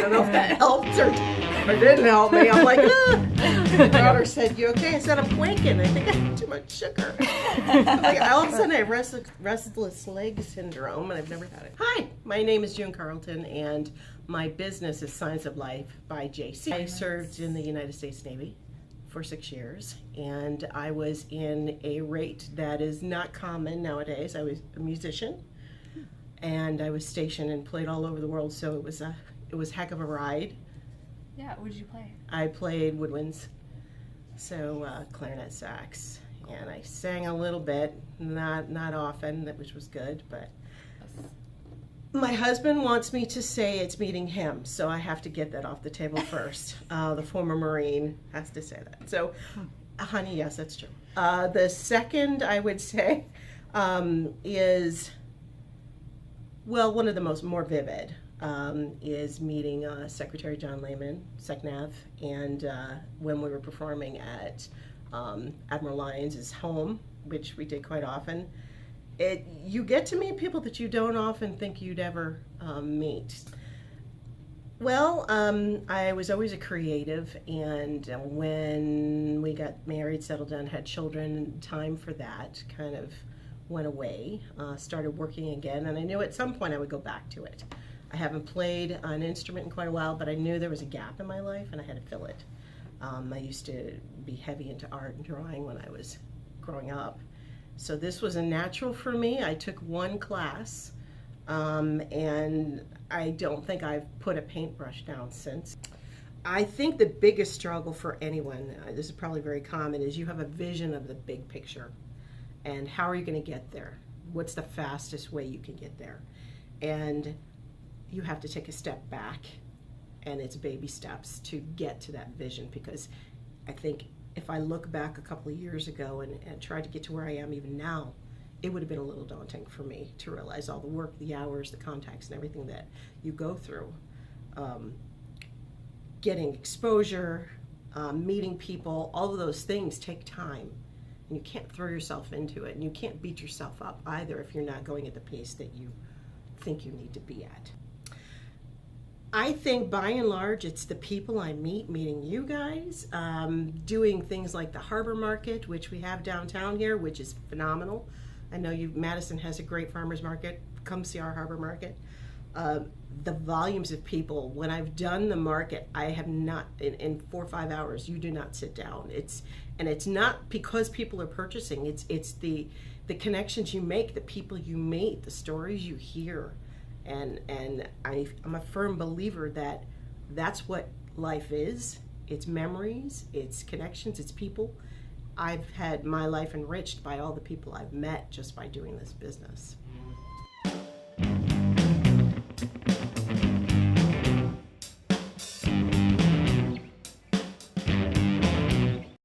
don't know if that helped or didn't help me. I'm like, My daughter said, "You okay?" I said, "I'm quaking. I think I have too much sugar." Like, all of a sudden I have restless leg syndrome, and I've never had it. Hi, my name is June Carleton, and my business is Science of Life by JC. I served in the United States Navy for 6 years, and I was in a rate that is not common nowadays. I was a musician, and I was stationed and played all over the world, so it was a heck of a ride. Yeah, what did you play? I played woodwinds, so clarinet, sax, and I sang a little bit, not often, which was good, but my husband wants me to say it's meeting him, so I have to get that off the table first. The former Marine has to say that. So, honey, yes, that's true. The second, I would say, is, well, one of the more vivid is meeting Secretary John Lehman, SecNav, and when we were performing at Admiral Lyons' home, which we did quite often. You get to meet people that you don't often think you'd ever meet. Well, I was always a creative, and when we got married, settled down, had children, time for that kind of went away, started working again, and I knew at some point I would go back to it. I haven't played an instrument in quite a while, but I knew there was a gap in my life and I had to fill it. I used to be heavy into art and drawing when I was growing up. So this was a natural for me. I took one class, and I don't think I've put a paintbrush down since. I think the biggest struggle for anyone, this is probably very common, is you have a vision of the big picture. And how are you going to get there? What's the fastest way you can get there? And you have to take a step back, and it's baby steps to get to that vision, because I think if I look back a couple of years ago and tried to get to where I am even now, it would have been a little daunting for me to realize all the work, the hours, the contacts, and everything that you go through. Getting exposure, meeting people, all of those things take time. And you can't throw yourself into it, and you can't beat yourself up either if you're not going at the pace that you think you need to be at. I think by and large it's the people I meeting you guys, doing things like the harbor market, which we have downtown here, which is phenomenal. I know Madison has a great farmers market. Come see our harbor market. The volumes of people, when I've done the market, I have not, in 4 or 5 hours, you do not sit down. And it's not because people are purchasing, it's the connections you make, the people you meet, the stories you hear. And I'm a firm believer that that's what life is. It's memories, it's connections, it's people. I've had my life enriched by all the people I've met just by doing this business.